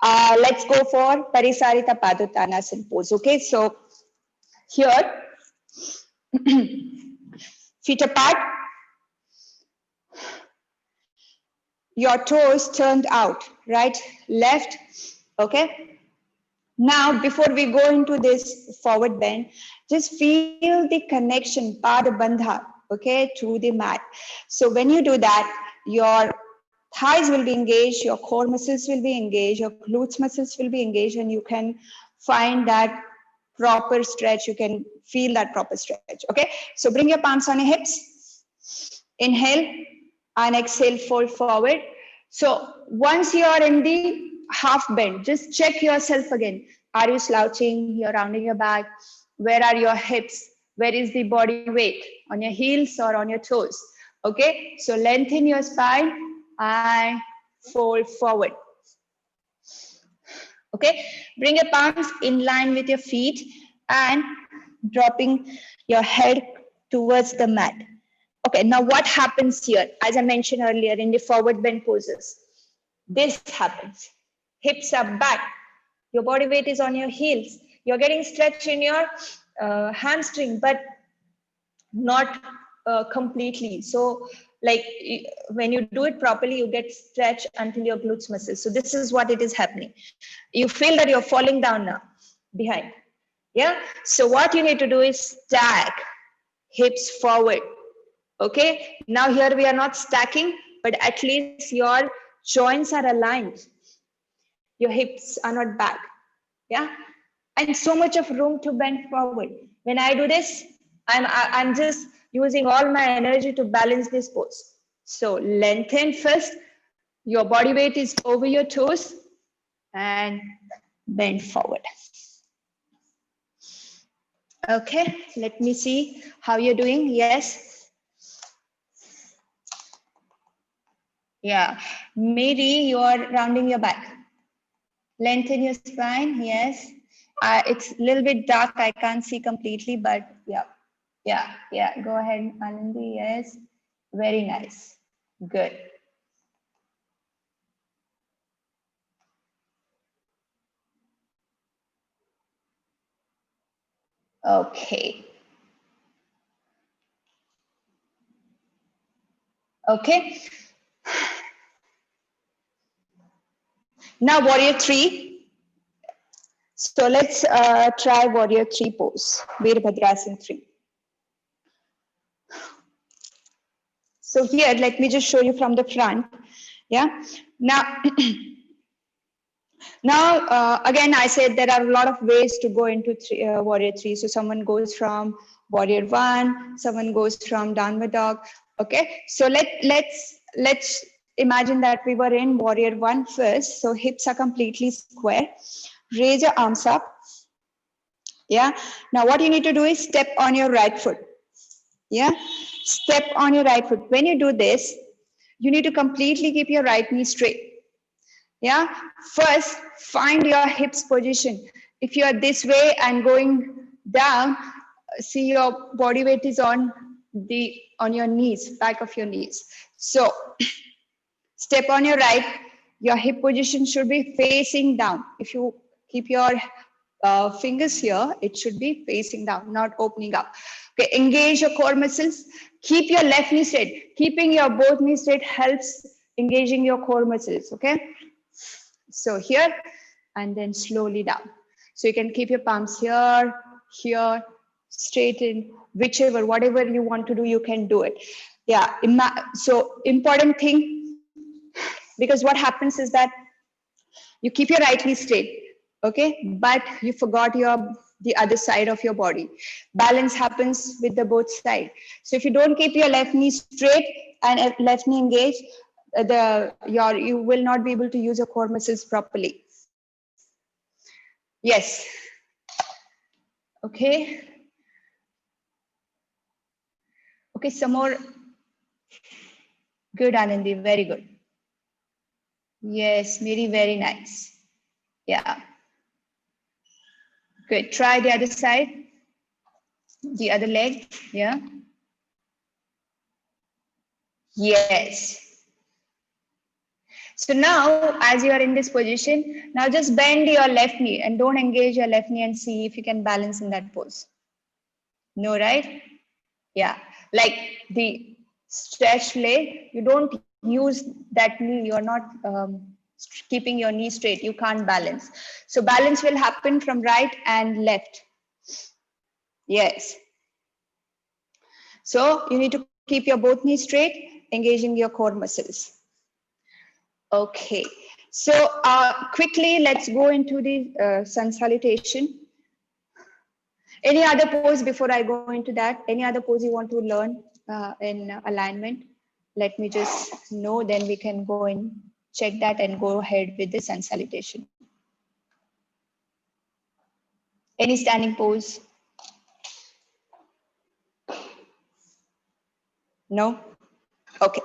let's go for Parisarita Padottanasana pose. Okay. So, here, feet apart, your toes turned out, right, left. Okay. Now, before we go into this forward bend, just feel the connection, Pada Bandha, okay, to the mat. So when you do that, your thighs will be engaged, your core muscles will be engaged, your glutes muscles will be engaged, and you can find that proper stretch. You can feel that proper stretch, okay? So bring your palms on your hips. Inhale and exhale, fold forward. So once you are in the half bend, just check yourself again. Are you slouching? You're rounding your back. Where are your hips? Where is the body weight? On your heels or on your toes? Okay, so lengthen your spine and fold forward. Okay, bring your palms in line with your feet and dropping your head towards the mat. Okay, now what happens here? As I mentioned earlier in the forward bend poses, this happens. Hips are back. Your body weight is on your heels. You're getting stretch in your hamstring, but not completely. So, like when you do it properly, you get stretch until your glutes muscles. So this is what it is happening. You feel that you're falling down now behind. Yeah. So what you need to do is stack hips forward. Okay. Now here we are not stacking, but at least your joints are aligned. Your hips are not back. Yeah. And so much of room to bend forward. When I do this, I'm just using all my energy to balance this pose. So lengthen first. Your body weight is over your toes and bend forward. Okay, let me see how you're doing. Yes. Yeah. Mary, you're rounding your back. Lengthen your spine. Yes. It's a little bit dark. I can't see completely, but yeah. Yeah. Go ahead, Anandi. Yes. Very nice. Good. Okay. Okay. Now warrior three. So let's try warrior three pose. Veerbhadrasana 3. So here, let me just show you from the front. Yeah. Now, again, I said there are a lot of ways to go into warrior three. So someone goes from warrior one, someone goes from downward dog. Okay. So let's imagine that we were in warrior one first. So hips are completely square. Raise your arms up. Yeah. Now what you need to do is step on your right foot. Yeah. Step on your right foot. When you do this, you need to completely keep your right knee straight. Yeah. First, find your hips position. If you are this way and going down, see your body weight is on your knees, back of your knees. So step on your right. Your hip position should be facing down. If you keep your fingers here, it should be facing down, not opening up. Okay, engage your core muscles. Keep your left knee straight. Keeping your both knees straight helps engaging your core muscles. Okay, so here and then slowly down. So you can keep your palms here, here, straighten, whichever, whatever you want to do, you can do it. Yeah. So important thing, because what happens is that you keep your right knee straight, okay, but you forgot the other side of your body. Balance happens with the both side. So if you don't keep your left knee straight and left knee engaged, you will not be able to use your core muscles properly. Yes. Okay. Okay, some more. Good, Anandi, very good. Yes, Miri, very nice. Yeah. Good. Try the other side, the other leg. Yeah. Yes. So now, as you are in this position, now just bend your left knee and don't engage your left knee and see if you can balance in that pose. No, right? Yeah. Like the stretched leg, you don't use that knee. You're not keeping your knee straight. You can't balance. So balance will happen from right and left. Yes. So you need to keep your both knees straight, engaging your core muscles. Okay. So quickly, let's go into the sun salutation. Any other pose before I go into that? Any other pose you want to learn in alignment? Let me just know, then we can go and check that and go ahead with the sun salutation. Any standing pose? No? Okay.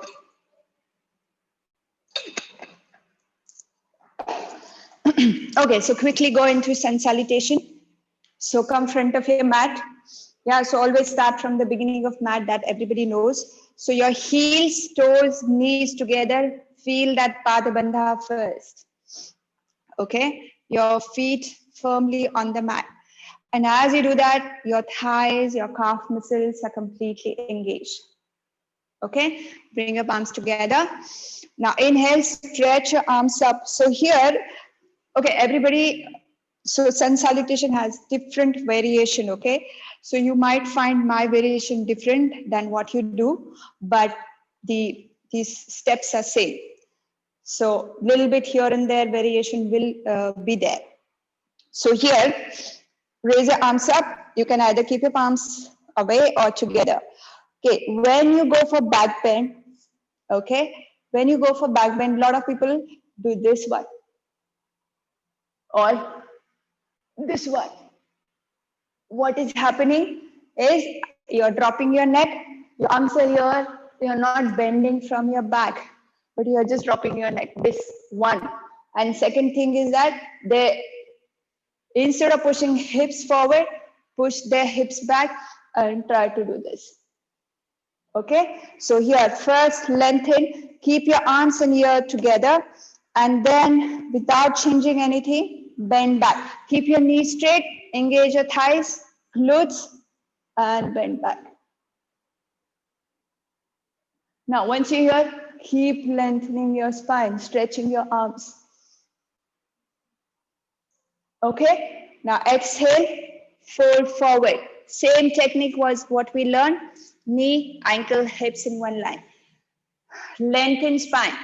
Okay, so quickly go into sun salutation. So come front of your mat. Yeah, so always start from the beginning of mat, that everybody knows. So your heels, toes, knees together, feel that Pada Bandha first. Okay, your feet firmly on the mat. And as you do that, your thighs, your calf muscles are completely engaged. Okay, bring your palms together. Now inhale, stretch your arms up. So here, okay, everybody, so sun salutation has different variation, okay? So you might find my variation different than what you do, but these steps are same. So little bit here and there variation will be there. So here, raise your arms up. You can either keep your palms away or together. Okay, when you go for back bend, okay, when you go for back bend, a lot of people do this one or this one. What is happening is you're dropping your neck, your arms are here, you're not bending from your back, but you're just dropping your neck, this one. And second thing is that they, instead of pushing hips forward, push their hips back and try to do this. Okay, so here first lengthen, keep your arms and ear together, and then without changing anything, bend back. Keep your knees straight, engage your thighs, glutes, and bend back. Now once you're here, keep lengthening your spine, stretching your arms. Okay, now exhale, fold forward. Same technique was what we learned, knee, ankle, hips in one line. Lengthen spine,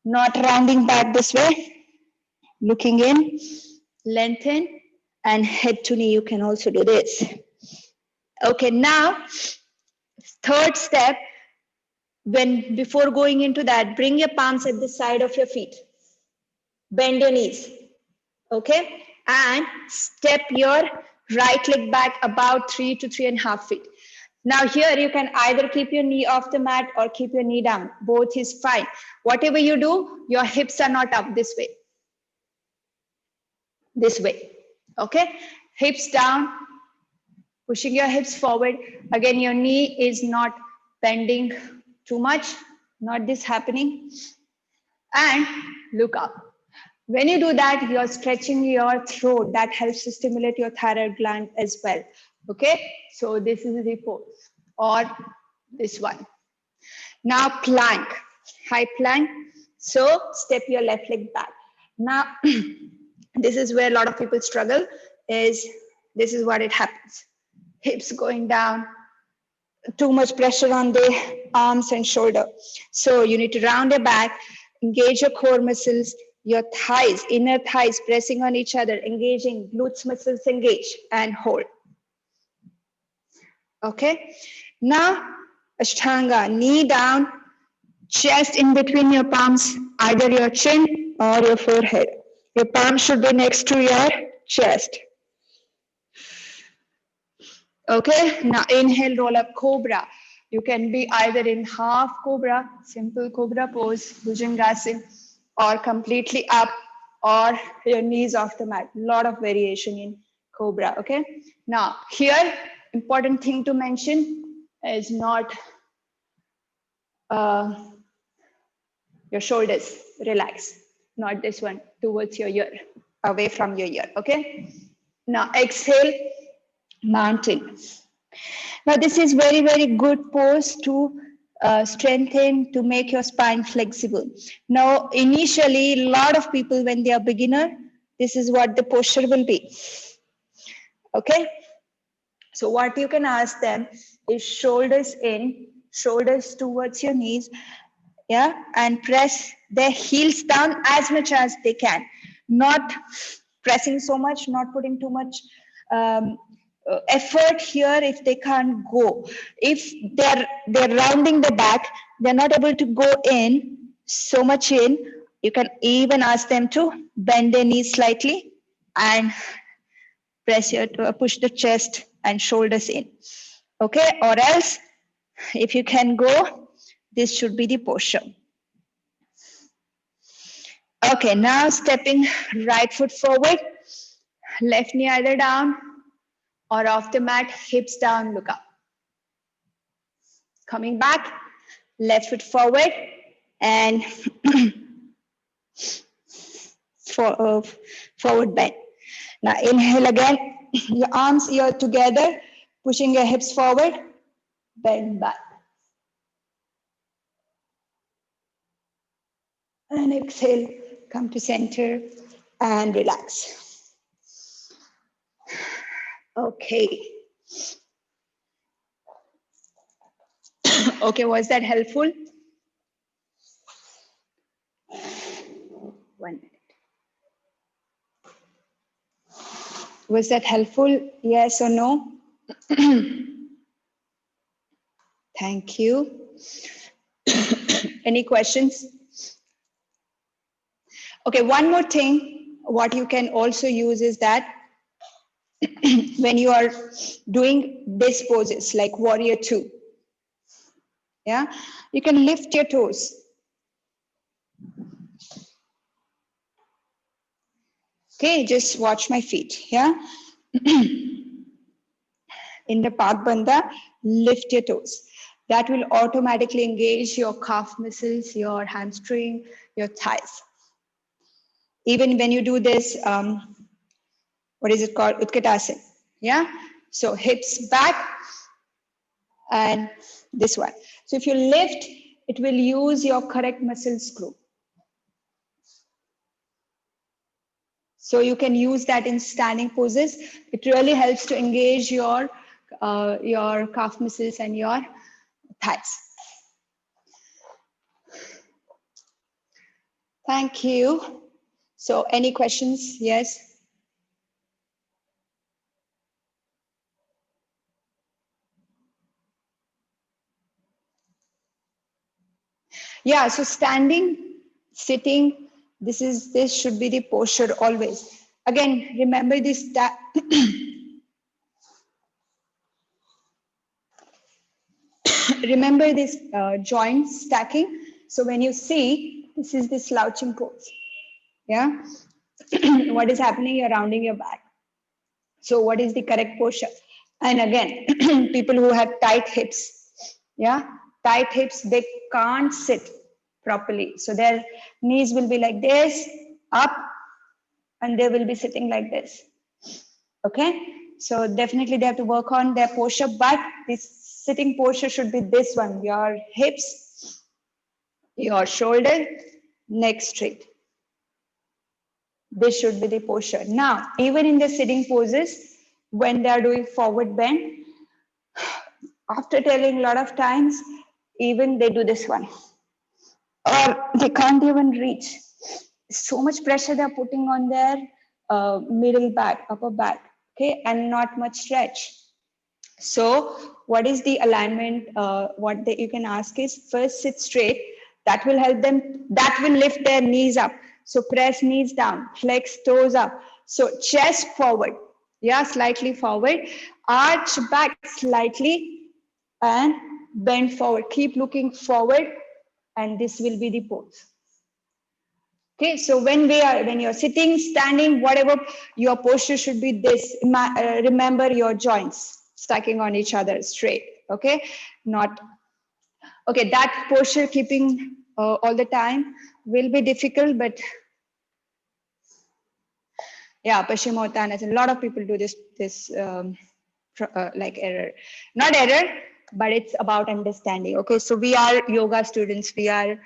not rounding back this way, looking in, lengthen, and head to knee. You can also do this. Okay, now, third step, before going into that, bring your palms at the side of your feet. Bend your knees, okay? And step your right leg back about 3 to 3.5 feet. Now here you can either keep your knee off the mat or keep your knee down. Both is fine. Whatever you do, your hips are not up this way. This way, okay? Hips down, pushing your hips forward. Again, your knee is not bending too much, not this happening. And look up. When you do that, you're stretching your throat. That helps to stimulate your thyroid gland as well. Okay, so this is the pose, or this one. Now plank, high plank. So step your left leg back. Now, this is where a lot of people struggle, is this is what it happens. Hips going down, too much pressure on the arms and shoulder. So you need to round your back, engage your core muscles, your thighs, inner thighs pressing on each other, engaging, glutes muscles engage, and hold. Okay. Now, Ashtanga, knee down, chest in between your palms, either your chin or your forehead. Your palm should be next to your chest. Okay, now inhale, roll up cobra. You can be either in half cobra, simple cobra pose, Bhujangasana, or completely up, or your knees off the mat. Lot of variation in cobra, okay? Now, here, important thing to mention is not uh, your shoulders, relax. Not this one, towards your ear, away from your ear, okay? Now, exhale, mountain. Now, this is very, very good pose to strengthen, to make your spine flexible. Now, initially, a lot of people, when they are beginner, this is what the posture will be. Okay? So what you can ask them is shoulders in, shoulders towards your knees, yeah, and press their heels down as much as they can. Not pressing so much, not putting too much effort here if they can't go. If they're rounding the back, they're not able to go in so much in. You can even ask them to bend their knees slightly and press your push the chest and shoulders in. Okay, or else if you can go, this should be the posture. Okay, now stepping right foot forward, left knee either down or off the mat, hips down, look up. Coming back, left foot forward and forward bend. Now inhale again, your arms here together, pushing your hips forward, bend back. And exhale, come to center and relax. Okay. Okay, was that helpful? 1 minute. Was that helpful? Yes or no? Thank you. Any questions? Okay, one more thing, what you can also use is that when you are doing these poses like warrior 2, yeah, you can lift your toes. Okay, just watch my feet, yeah. In the Pak Bandha, lift your toes. That will automatically engage your calf muscles, your hamstring, your thighs. Even when you do this, what is it called? Utkatasana. Yeah. So hips back and this one. So if you lift, it will use your correct muscles group. So you can use that in standing poses. It really helps to engage your calf muscles and your thighs. Thank you. So any questions? Yes. Yeah, so standing, sitting, this should be the posture always. Again, remember this remember this joint stacking. So when you see, this is the slouching pose. Yeah. What is happening? You're rounding your back. So what is the correct posture? And again, people who have tight hips, yeah, tight hips, they can't sit properly. So their knees will be like this, up, and they will be sitting like this. Okay, so definitely they have to work on their posture, but this sitting posture should be this one: your hips, your shoulder, neck straight. This should be the posture. Now, even in the sitting poses, when they are doing forward bend, after telling a lot of times, even they do this one, or they can't even reach. So much pressure they're putting on their middle back, upper back, okay, and not much stretch. So, what is the alignment? You can ask is first sit straight. That will help them. That will lift their knees up. So press knees down, flex toes up. So chest forward, yeah, slightly forward. Arch back slightly and bend forward. Keep looking forward, and this will be the pose. Okay, so when you're sitting, standing, whatever, your posture should be this. Remember your joints stacking on each other straight. Okay, not okay. That posture keeping all the time will be difficult, but yeah, Paschimottanasana. A lot of people do this like error, not error, but it's about understanding. Okay, so we are yoga students. We are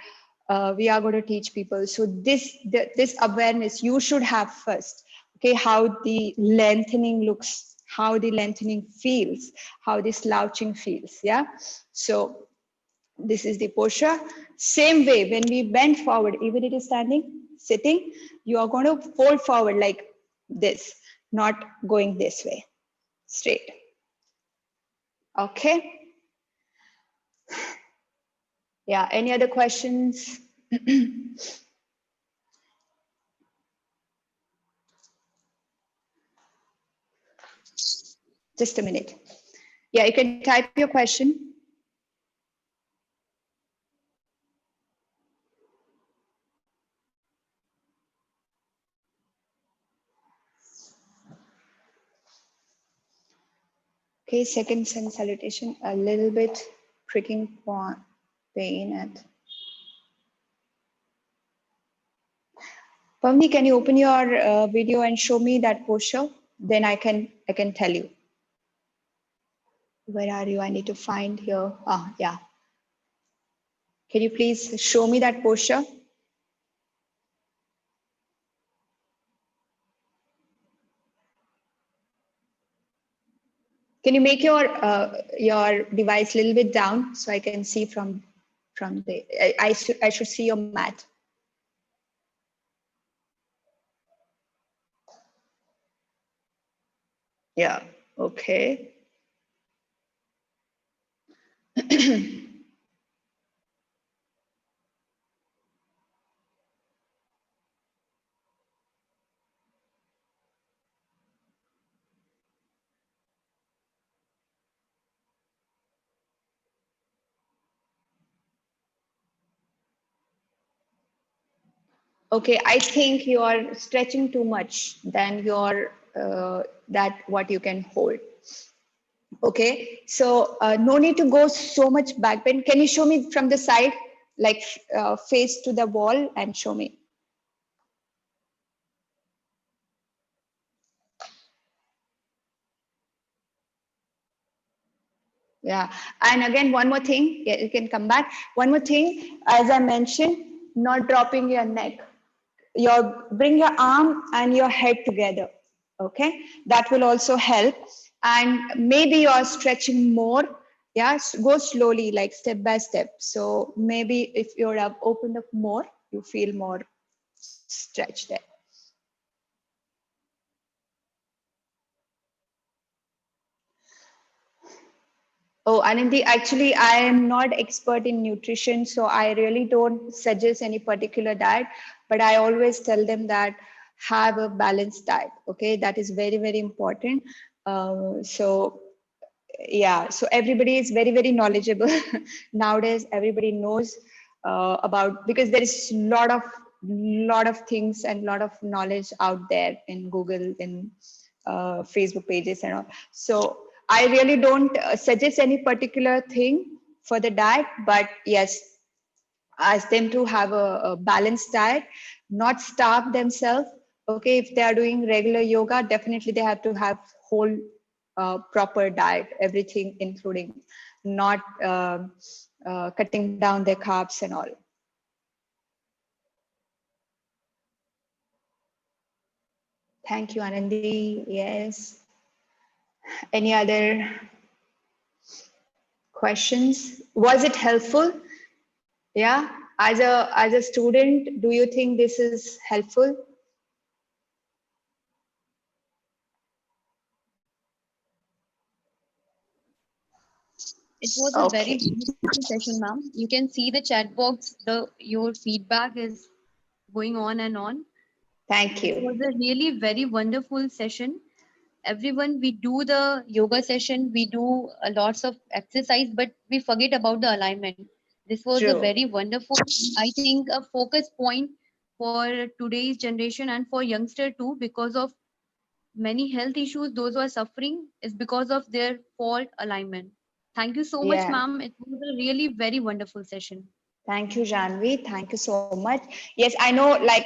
going to teach people. So this awareness you should have first. Okay, how the lengthening looks, how the lengthening feels, how the slouching feels. Yeah, so this is the posture. Same way, when we bend forward, even it is standing, sitting, you are going to fold forward like this, not going this way, straight. Okay. Yeah, any other questions? Just a minute. Yeah, you can type your question. Okay, second sun salutation, a little bit pricking pain at. Pavni, can you open your video and show me that posture? Then I can tell you. Where are you? I need to find here. Ah, yeah. Can you please show me that posture? Can you make your device a little bit down so I can see from the I should see your mat. Yeah. Okay. Okay, I think you are stretching too much than your that what you can hold. Okay, so no need to go so much back bend. Can you show me from the side, like face to the wall and show me? Yeah, and again, one more thing, yeah, you can come back. One more thing, as I mentioned, not dropping your neck. Bring your arm and your head together. Okay, that will also help. And maybe you're stretching more. Yeah, go slowly, like step by step. So maybe if you're up, opened up more, you feel more stretch there. Oh, Anandi, actually, I am not expert in nutrition, so I really don't suggest any particular diet, but I always tell them that have a balanced diet. Okay, that is very, very important. So yeah, so everybody is very, very knowledgeable nowadays. Everybody knows about, because there is lot of things and lot of knowledge out there in Google, in Facebook pages and all. So I really don't suggest any particular thing for the diet, but yes, ask them to have a balanced diet, not starve themselves. Okay, if they are doing regular yoga, definitely they have to have whole proper diet, everything including, not cutting down their carbs and all. Thank you, Anandi. Yes. Any other questions? Was it helpful? Yeah. As a student, do you think this is helpful? It was a very Okay. beautiful session, ma'am. You can see the chat box, your feedback is going on and on. Thank It was you. a really very wonderful session. Everyone, we do the yoga session, we do a lots of exercise, but we forget about the alignment. This was a True. very wonderful, I think, a focus point for today's generation and for youngster too, because of many health issues those who are suffering is because of their fault alignment. Thank you so much, Yeah. ma'am. It was a really very wonderful session. Thank you, Janvi. Thank you so much. Yes, I know, like,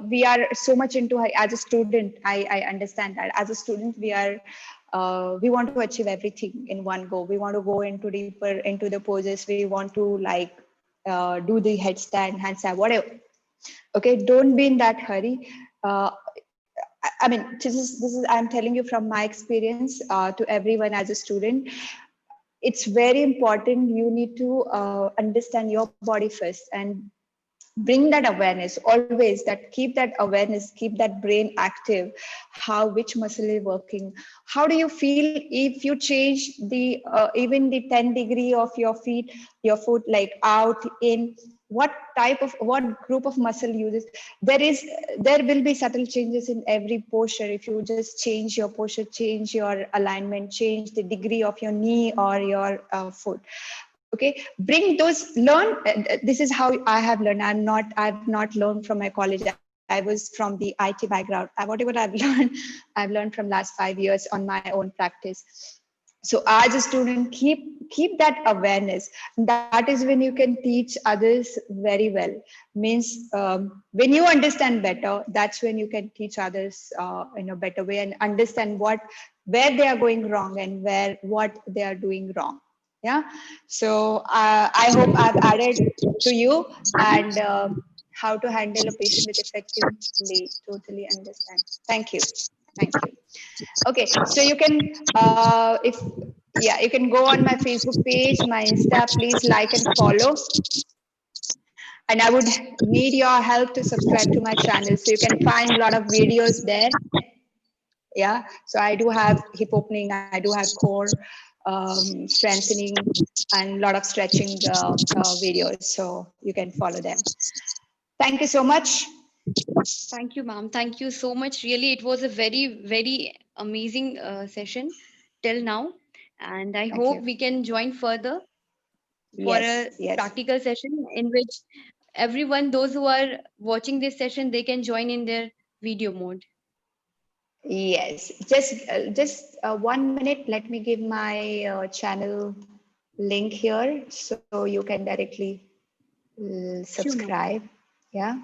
we are so much into, as a student, I understand that. As a student, we want to achieve everything in one go. We want to go into deeper into the poses. We want to, like, do the headstand, handstand, whatever. Okay, don't be in that hurry. I mean, this is I'm telling you from my experience, to everyone as a student. It's very important. You need to understand your body first and bring that awareness always, that keep that awareness, keep that brain active, how which muscle is working. How do you feel if you change the even the 10 degree of your foot, like out in, what type of, what group of muscle uses? There will be subtle changes in every posture. If you just change your posture, change your alignment, change the degree of your knee or your foot. Okay, bring those, learn. This is how I have learned. I've not learned from my college. I was from the IT background. Whatever I've learned, I've learned from last 5 years on my own practice. So as a student, keep that awareness. That is when you can teach others very well. Means, when you understand better, that's when you can teach others in a better way, and understand what, where they are going wrong and where what they are doing wrong. Yeah. So I hope I've added to you, and how to handle a patient with effectively. Totally understand. Thank you. Thank you. Okay, so you can, if, yeah, you can go on my Facebook page, my Insta. Please like and follow. And I would need your help to subscribe to my channel, so you can find a lot of videos there. Yeah, so I do have hip opening, I do have core strengthening, and a lot of stretching videos, so you can follow them. Thank you so much. Thank you, ma'am. Thank you so much. Really, it was a very, very amazing session till now. And I Thank hope you. we can join further for Yes, a yes, practical session in which everyone, those who are watching this session, they can join in their video mode. yes. Just 1 minute. Let me give my channel link here, so you can directly Sure, ma'am. subscribe. Yeah.